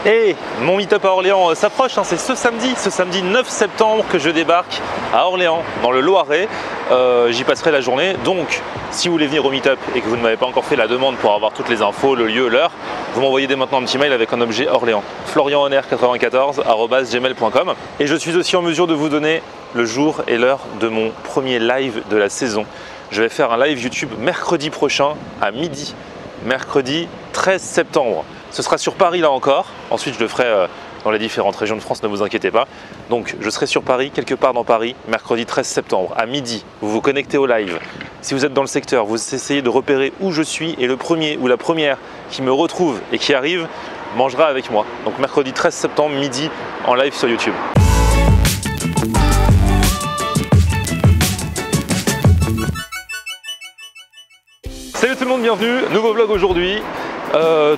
Et mon meet-up à Orléans s'approche, hein, c'est ce samedi 9 septembre que je débarque à Orléans, dans le Loiret. J'y passerai la journée, donc si vous voulez venir au meet-up et que vous ne m'avez pas encore fait la demande pour avoir toutes les infos, le lieu, l'heure, vous m'envoyez dès maintenant un petit mail avec un objet Orléans. florianhonner94@gmail.com. Et je suis aussi en mesure de vous donner le jour et l'heure de mon premier live de la saison. Je vais faire un live YouTube mercredi prochain à midi, mercredi 13 septembre. Ce sera sur Paris là encore, ensuite je le ferai dans les différentes régions de France, ne vous inquiétez pas. Donc je serai sur Paris, quelque part dans Paris, mercredi 13 septembre à midi. Vous vous connectez au live. Si vous êtes dans le secteur, vous essayez de repérer où je suis et le premier ou la première qui me retrouve et qui arrive mangera avec moi. Donc mercredi 13 septembre, midi, en live sur YouTube. Salut tout le monde, bienvenue, nouveau vlog aujourd'hui.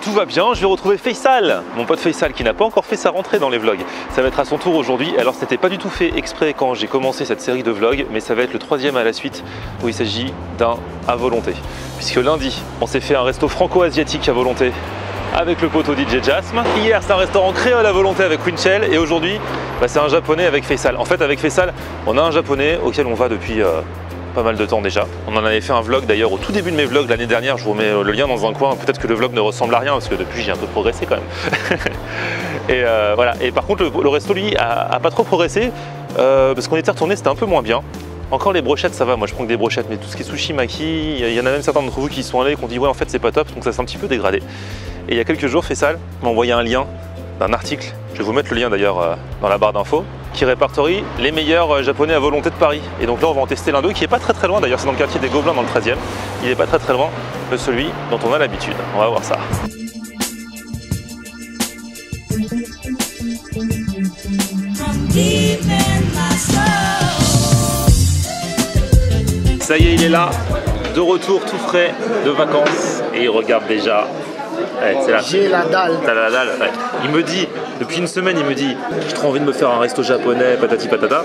Tout va bien, je vais retrouver Faisal, mon pote Faisal qui n'a pas encore fait sa rentrée dans les vlogs. Ça va être à son tour aujourd'hui. Alors c'était pas du tout fait exprès quand j'ai commencé cette série de vlogs, mais ça va être le troisième à la suite où il s'agit d'un à volonté. Puisque lundi, on s'est fait un resto franco-asiatique à volonté avec le poteau DJ Jasm. Hier, c'est un restaurant créole à volonté avec Winchell et aujourd'hui, c'est un japonais avec Faisal. En fait, avec Faisal, on a un japonais auquel on va depuis pas mal de temps déjà. On en avait fait un vlog d'ailleurs au tout début de mes vlogs l'année dernière, je vous remets le lien dans un coin, peut-être que le vlog ne ressemble à rien parce que depuis j'ai un peu progressé quand même. Et voilà, et par contre le resto lui a pas trop progressé parce qu'on était retourné, c'était un peu moins bien. Encore les brochettes ça va, moi je prends que des brochettes, mais tout ce qui est sushi, maki, il y en a même certains d'entre vous qui y sont allés et qui ont dit ouais en fait c'est pas top, donc ça s'est un petit peu dégradé. Et il y a quelques jours Faisal m'a envoyé un lien d'un article, je vais vous mettre le lien d'ailleurs dans la barre d'infos, qui répertorie les meilleurs japonais à volonté de Paris. Et donc là on va en tester l'un d'eux qui est pas très loin, d'ailleurs c'est dans le quartier des Gobelins dans le 13e, il est pas très loin de celui dont on a l'habitude. On va voir ça. Ça y est, il est là, de retour tout frais de vacances et il regarde déjà. Ouais, j'ai la dalle. T'as la dalle, ouais. Il me dit, depuis une semaine, il me dit j'ai trop envie de me faire un resto japonais, patati patata.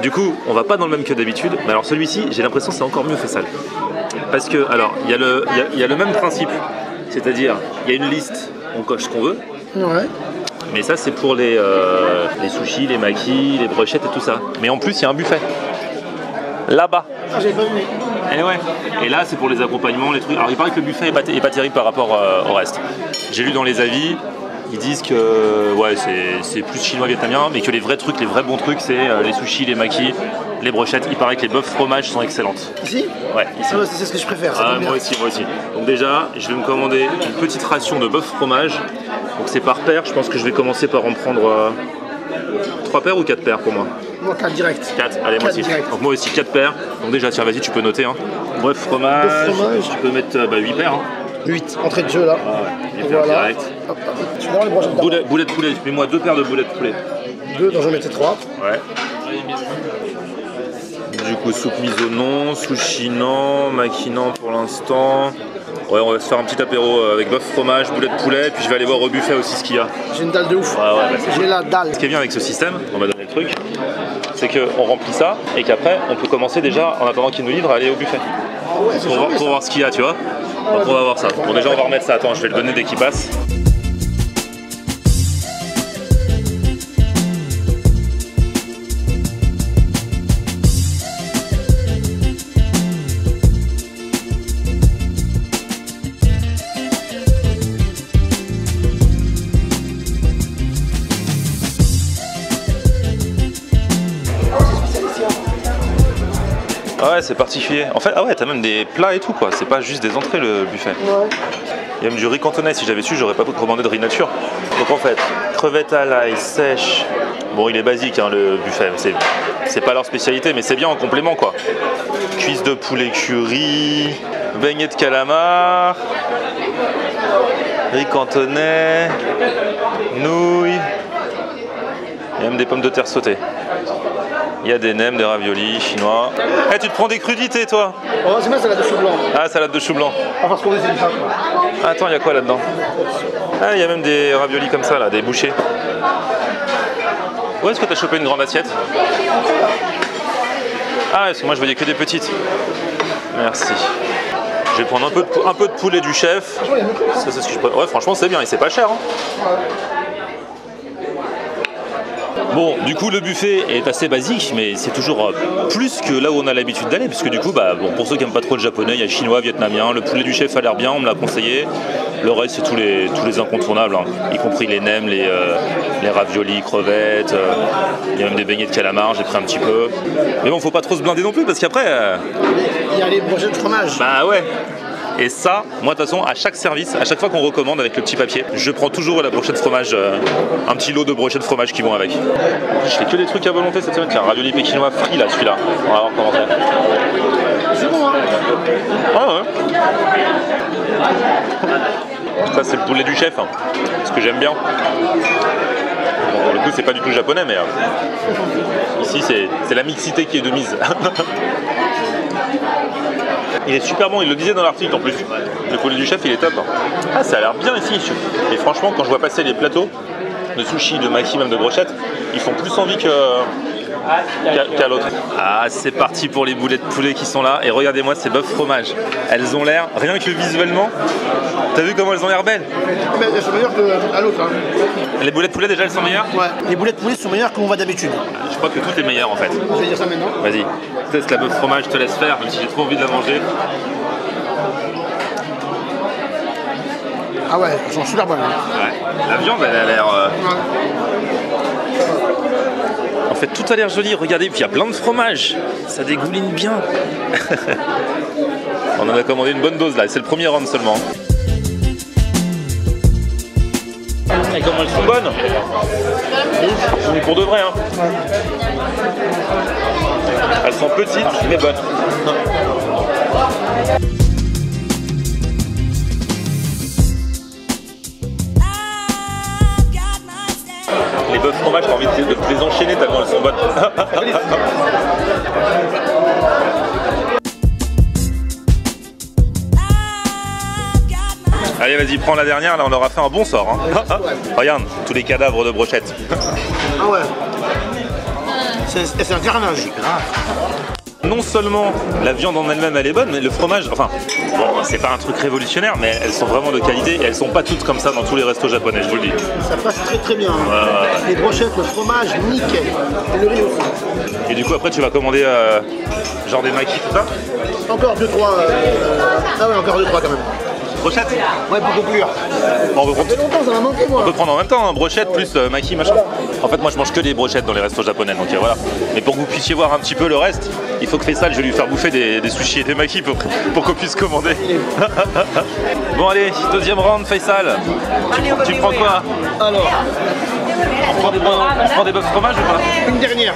Du coup, on va pas dans le même que d'habitude. Mais alors celui-ci, j'ai l'impression que c'est encore mieux Faisal. Parce que, alors, il y a le même principe. C'est-à-dire, il y a une liste, on coche ce qu'on veut. Ouais. Mais ça, c'est pour les sushis, les makis, les brochettes et tout ça. Mais en plus, il y a un buffet. Là-bas. Ah, j'ai pas vu. Et ouais. Et là, c'est pour les accompagnements, les trucs. Alors, il paraît que le buffet est pas terrible par rapport au reste. J'ai lu dans les avis, ils disent que ouais, c'est plus chinois vietnamien, mais que les vrais trucs, les vrais bons trucs, c'est les sushis, les makis, les brochettes. Il paraît que les bœufs fromages sont excellentes. Ici? Ouais, ici. Ah, c'est ce que je préfère. Moi aussi. Donc déjà, je vais me commander une petite ration de bœuf fromage. Donc c'est par paire. Je pense que je vais commencer par en prendre 3 paires ou 4 paires pour moi. Moi 4 direct. 4, allez moi aussi. Direct. Donc moi aussi 4 paires. Donc déjà tiens vas-y tu peux noter hein. Bref fromage, tu peux mettre 8 paires hein. 8, entrée de jeu là. Ah ouais, 8 paires direct. Tu prends les brochettes boulet de poulet, mets-moi 2 paires de boulets de poulet. 2, donc je mettais 3. Ouais. Du coup soupe miso non, sushi non, maki non pour l'instant. Ouais, on va se faire un petit apéro avec bœuf fromage, boulet de poulet, puis je vais aller voir au buffet aussi ce qu'il y a. J'ai une dalle de ouf. Ouais, j'ai la dalle. Ce qui est bien avec ce système, on va donner le truc, c'est qu'on remplit ça et qu'après on peut commencer déjà, en attendant qu'il nous livre, à aller au buffet. Ouais, pour voir ce qu'il y a, tu vois. Donc on va voir ça. Bon déjà on va remettre ça, attends, je vais le donner dès qu'il passe. Ah ouais, c'est particulier. En fait, ah ouais, t'as même des plats et tout quoi. C'est pas juste des entrées le buffet. Ouais. Il y a même du riz cantonais. Si j'avais su, j'aurais pas commandé de riz nature. Donc en fait, crevettes à l'ail sèche. Bon, il est basique hein, le buffet. C'est pas leur spécialité, mais c'est bien en complément quoi. Cuisse de poulet curry, beignet de calamar, riz cantonais, nouilles. Il y a même des pommes de terre sautées. Il y a des nems, des raviolis chinois. Eh, hey, tu te prends des crudités, toi? Oh, c'est ma salade de chou blanc. Ah, salade de chou blanc. Ah, parce qu'on essaie de ça. Attends, il y a quoi là-dedans? Ah, il y a même des raviolis comme ça, là, des bouchées. Où est-ce que tu as chopé une grande assiette? Ah, parce que moi, je voyais que des petites. Merci. Je vais prendre un peu de poulet du chef. Ça, c'est ce que je préfère. Ouais, franchement, c'est bien et c'est pas cher. Hein. Bon, du coup, le buffet est assez basique, mais c'est toujours plus que là où on a l'habitude d'aller, puisque du coup, bah, bon, pour ceux qui n'aiment pas trop le japonais, il y a chinois, vietnamien, le poulet du chef a l'air bien, on me l'a conseillé. Le reste, c'est tous les incontournables, hein, y compris les nems, les raviolis, crevettes, il y a même des beignets de calamar, j'ai pris un petit peu. Mais bon, faut pas trop se blinder non plus, parce qu'après... Il y a les brochettes de fromage. Bah ouais. Et ça, moi de toute façon, à chaque service, à chaque fois qu'on recommande avec le petit papier, je prends toujours la brochette de fromage, un petit lot de brochettes de fromage qui vont avec. Je fais que des trucs à volonté cette semaine. Tiens, ravioli pékinois frit là, celui-là. On va voir comment c'est. C'est bon, hein? Ah ouais. Ça, c'est le poulet du chef, hein. Ce que j'aime bien. Bon, pour le coup, c'est pas du tout japonais, mais ici, c'est la mixité qui est de mise. Il est super bon, il le disait dans l'article en plus. Le poulet du chef, il est top. Ah, ça a l'air bien ici. Et franchement, quand je vois passer les plateaux de sushi, de maki, même de brochettes, ils font plus envie qu'à l'autre. Ah, c'est parti pour les boulettes de poulet qui sont là. Et regardez-moi ces bœufs fromage. Elles ont l'air, rien que visuellement, t'as vu comment elles ont l'air belles? Mais elles sont meilleures qu'à l'autre. Hein. Les boulettes de poulet déjà, elles sont meilleures? Ouais, les boulettes de poulet sont meilleures qu'on voit d'habitude. Je crois que tout est meilleur en fait. Je vais dire ça maintenant. Vas-y, teste la bœuf fromage, je te laisse faire, même si j'ai trop envie de la manger. Ah ouais, elles sont super bonnes. Hein. Ouais. La viande, elle a l'air... En fait, tout a l'air joli, regardez, puis il y a plein de fromage. Ça dégouline bien. On en a commandé une bonne dose là, c'est le premier round seulement. Et comment elles sont bonnes. On est pour de vrai, hein. Elles sont petites, mais bonnes. Les bœufs fromage, j'ai envie de les enchaîner tellement elles sont bonnes. Allez, vas-y, prends la dernière, là on aura fait un bon sort. Hein. Regarde, tous les cadavres de brochettes. Ah ouais. C'est un carnage. Non seulement la viande en elle-même elle est bonne, mais le fromage, enfin, bon, c'est pas un truc révolutionnaire, mais elles sont vraiment de qualité et elles sont pas toutes comme ça dans tous les restos japonais, je vous le dis. Ça passe très très bien. Les brochettes, le fromage, nickel. Et le riz aussi. Et du coup, après, tu vas commander genre des makis, tout ça? Encore 2-3. Ah ouais, encore 2-3 quand même. Brochette? Ouais, beaucoup plus. Bon, ça fait longtemps, ça m'a manqué moi. On peut prendre en même temps, hein, brochette plus maki, machin. En fait, moi je mange que des brochettes dans les restos japonais, donc voilà. Mais pour que vous puissiez voir un petit peu le reste, il faut que Faisal, je vais lui faire bouffer des sushis et des makis pour qu'on puisse commander. Bon, allez, deuxième round, Faisal. Tu prends quoi? Alors, on prend des bœufs fromage ou pas? une dernière.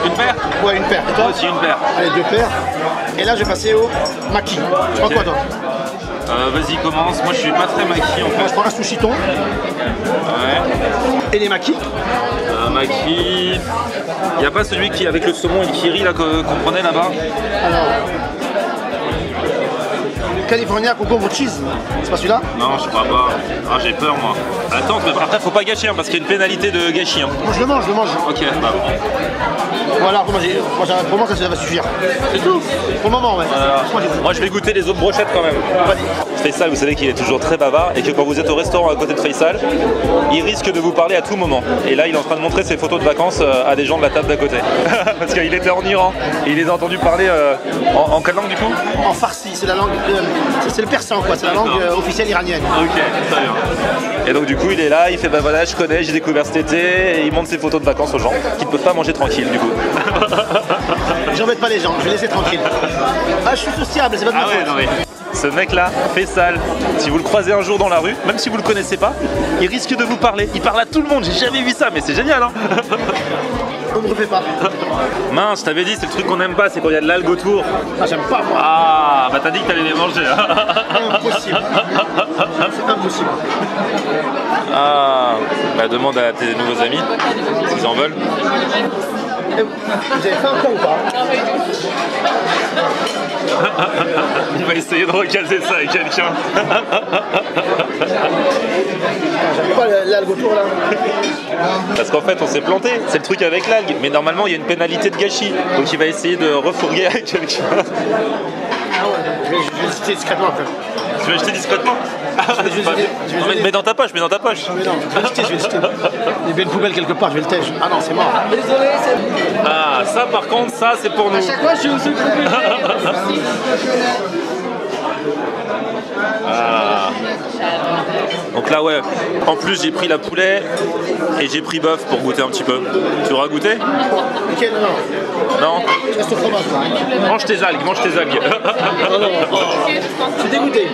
Une paire? Ouais, une paire. Et toi? Moi aussi, une paire. Allez, 2 paires. Et là, je vais passer au maki. Tu prends quoi toi? Vas-y, commence. Moi, je suis pas très maki en Moi, fait. je prends un sushi thon. Ouais. Et les makis. Maki. Il n'y a pas celui qui avec le saumon et le kiri là qu'on prenait là-bas? Alors, California concombre cheese. C'est pas celui-là? Non, je crois pas. Ah, j'ai peur moi. Attends, mais après, faut pas gâcher hein, parce qu'il y a une pénalité de gâchis. Hein. Moi, je le mange, je le mange. Ok, bah bon. Voilà, pour moi, ça va suffire. C'est tout. Pour le moment, ouais. Moi, je vais goûter les autres brochettes quand même. Vas-y. Faisal, vous savez qu'il est toujours très bavard et que quand vous êtes au restaurant à côté de Faisal, il risque de vous parler à tout moment. Et là, il est en train de montrer ses photos de vacances à des gens de la table d'à côté. Parce qu'il était en Iran et il les a entendus parler en quelle langue du coup? En farsi, c'est la langue. C'est le persan, quoi. C'est la langue officielle iranienne. Ok, très bien. Et donc, du coup, il est là, il fait bah voilà, je connais, j'ai découvert cet été et il montre ses photos de vacances aux gens qui ne peuvent pas manger tranquille du coup. J'embête pas les gens, je vais laisser tranquille. Ah, je suis sociable, c'est pas de ma faute. Non, mais... Ce mec-là, Faisal, si vous le croisez un jour dans la rue, même si vous le connaissez pas, il risque de vous parler. Il parle à tout le monde, j'ai jamais vu ça, mais c'est génial, hein. On ne refait pas. Mince, je t'avais dit, c'est le truc qu'on aime pas, c'est quand il y a de l'algue autour. Ah, j'aime pas, moi. Ah, bah t'as dit que t'allais les manger. Impossible. C'est impossible. Ah, bah demande à tes nouveaux amis s'ils en veulent. Vous avez fait un pont ou pas? Il va essayer de recaser ça avec quelqu'un. J'aime pas l'algue autour là. Parce qu'en fait on s'est planté, c'est le truc avec l'algue, mais normalement il y a une pénalité de gâchis. Donc il va essayer de refourguer avec quelqu'un. Ah ouais, je vais le citer discrètement après. Tu veux acheter discrètement? Mets dans ta poche, mets dans ta poche. Mais non, je vais le jeter, Il y a une poubelle quelque part, je vais le tège. Ah non, c'est mort. Désolé, c'est... Ah, ça par contre, ça c'est pour nous. À chaque fois, je suis aussi Ah. Donc là ouais, en plus j'ai pris la poulet et j'ai pris bœuf pour goûter un petit peu. Tu voudras goûter? Ok, non. Non. Je reste au fromage. Mange tes algues, mange tes algues. Oh non, je suis dégoûté.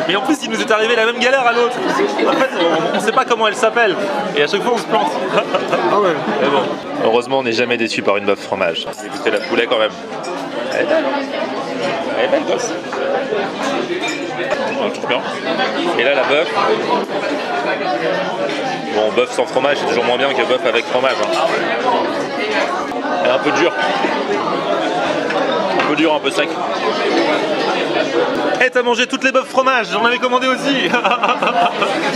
Mais en plus il nous est arrivé la même galère à l'autre. En fait on sait pas comment elle s'appelle et à chaque fois on se plante. Ah ouais. Mais bon, heureusement on n'est jamais déçu par une bœuf fromage. J'ai goûté la poulet quand même. Elle est belle. Elle est belle gosse. Trop bien. Et là la bœuf. Bon, bœuf sans fromage c'est toujours moins bien que bœuf avec fromage. Elle est un peu dure. Un peu dur, un peu sec. Eh, t'as mangé toutes les bœufs fromage, j'en avais commandé aussi.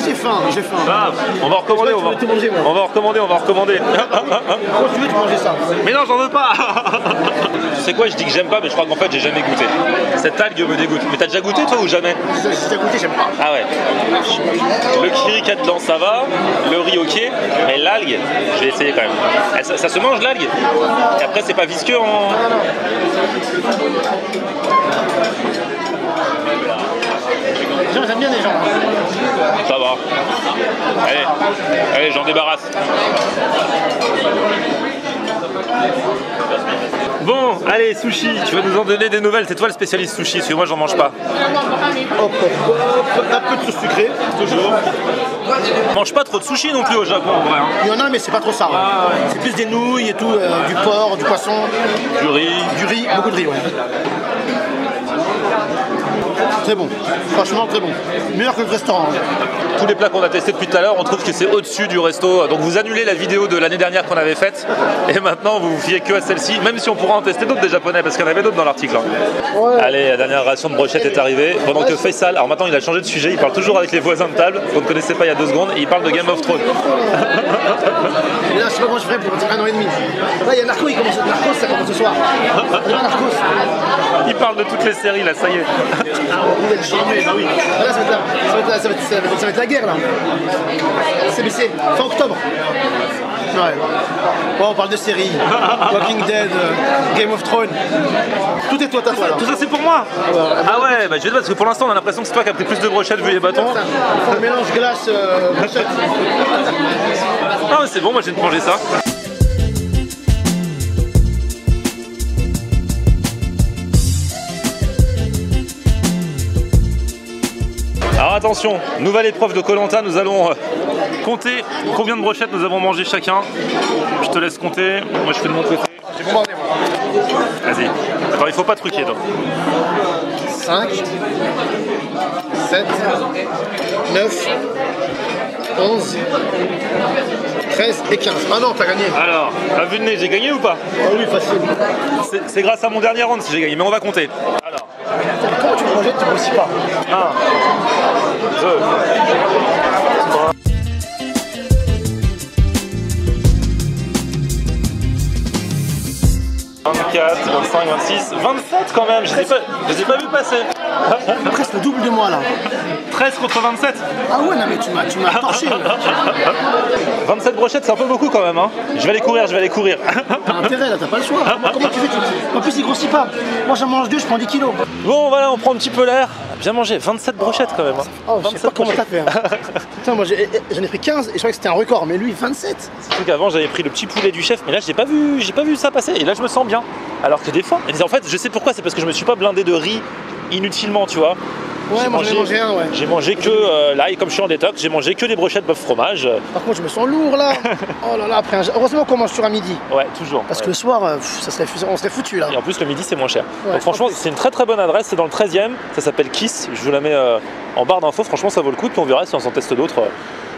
J'ai faim, j'ai faim. Ah, on va en recommander, on va en recommander. Quand tu veux, tu manges ça. Mais non, j'en veux pas. Tu sais quoi, je dis que j'aime pas, mais je crois qu'en fait j'ai jamais goûté. Cette algue me dégoûte. Mais t'as déjà goûté toi ou jamais? Si t'as goûté, j'aime pas. Ah ouais. Le kiri qu'il y a dedans, ça va. Le riz, ok. Mais l'algue, je vais essayer quand même. Ça se mange l'algue? Et après, c'est pas visqueux en. J'aime bien les gens. Ça va. Allez, j'en débarrasse. Bon, allez, sushi, tu vas nous en donner des nouvelles. C'est toi le spécialiste sushi, parce que moi j'en mange pas. Hop, un peu de sauce sucrée, toujours. On mange pas trop de sushi non plus au Japon en vrai. Hein. Il y en a, mais c'est pas trop ça. Ouais. Ah, ouais. C'est plus des nouilles et tout, du porc, du poisson. Du riz. Du riz, beaucoup de riz, ouais. Très bon, franchement très bon. Meilleur que le restaurant. Tous les plats qu'on a testés depuis tout à l'heure, on trouve que c'est au-dessus du resto. Donc vous annulez la vidéo de l'année dernière qu'on avait faite et maintenant vous vous fiez que à celle-ci, même si on pourra en tester d'autres des japonais parce qu'il y en avait d'autres dans l'article. Hein. Ouais. Allez, la dernière ration de brochette est arrivée. Pendant que Faisal, alors maintenant il a changé de sujet, il parle toujours avec les voisins de table qu'on ne connaissait pas il y a 2 secondes et il parle de Game of Thrones. Et là, je sais pas comment je ferais pour 1 an et demi. Là, il y a Narcos, Narcos, ça commence ce soir. Il y a Narcos. Il parle de toutes les séries là, ça y est. Vous êtes génial, bah oui. Là, ça va être la guerre là. CBC, fin octobre. Ouais. Bon, on parle de séries. Walking Dead, Game of Thrones. Tout est toi, t'as toi là. Tout ça c'est pour moi. Ah ouais, bah je vais te dire parce que pour l'instant on a l'impression que c'est toi qui as pris plus de brochettes vu les bâtons. On mélange glace, brochette. Non mais c'est bon, moi je viens de manger ça. Alors attention, nouvelle épreuve de Koh-Lanta, nous allons compter combien de brochettes nous avons mangé chacun. Je te laisse compter, moi je fais de mon côté. J'ai bombardé moi. Vas-y, alors il faut pas truquer donc. 5, 7, 9, 11, 13 et 15. Ah non, t'as gagné. Alors, à vue de nez, j'ai gagné ou pas? Ah oui, facile. C'est grâce à mon dernier round si j'ai gagné, mais on va compter. Alors. Comment tu projettes, tu ne réussis pas. 1, 2, 3. 24, 25, 26, 27 quand même, je les ai pas vus passer. Presque le double de moi là. 13 contre 27. Ah ouais, non mais tu m'as torché. 27 brochettes, c'est un peu beaucoup quand même. Hein. Je vais aller courir. T'as intérêt là, t'as pas le choix. Comment tu fais En plus, il grossit pas. Moi, j'en mange 2, je prends 10 kilos. Bon, voilà, on prend un petit peu l'air. Bien mangé, 27 brochettes quand même. Hein. Oh, je sais pas comment t'as fait. Hein. Putain, moi j'en ai pris 15 et je croyais que c'était un record, mais lui 27. Surtout qu'avant j'avais pris le petit poulet du chef, mais là j'ai pas vu ça passer. Et là je me sens bien. Alors que des fois, en fait, je sais pourquoi, c'est parce que je me suis pas blindé de riz inutilement, tu vois. Ouais, moi j'en ai mangé un, ouais. J'ai mangé que, là, et comme je suis en détox, j'ai mangé que des brochettes bœuf fromage. Par contre, je me sens lourd là. Oh là là, après heureusement qu'on mange sur un midi. Ouais, toujours. Parce que le soir, on serait foutu là. Et en plus, le midi, c'est moins cher. Ouais, donc franchement, c'est une très très bonne adresse, c'est dans le 13e, ça s'appelle Kiss. Je vous la mets en barre d'infos, franchement, ça vaut le coup, puis on verra si on s'en teste d'autres.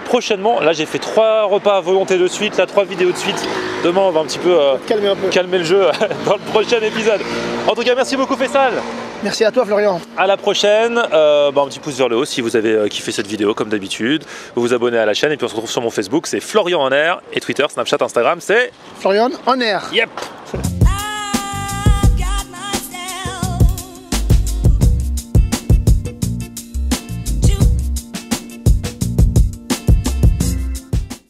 Prochainement, là j'ai fait 3 repas à volonté de suite, là 3 vidéos de suite. Demain on va un petit peu, calmer le jeu dans le prochain épisode. En tout cas, merci beaucoup Faisal. Merci à toi Florian. À la prochaine, un petit pouce vers le haut si vous avez kiffé cette vidéo comme d'habitude. Vous vous abonnez à la chaîne et puis on se retrouve sur mon Facebook, c'est Florian en air. Et Twitter, Snapchat, Instagram, c'est Florian en air. Yep.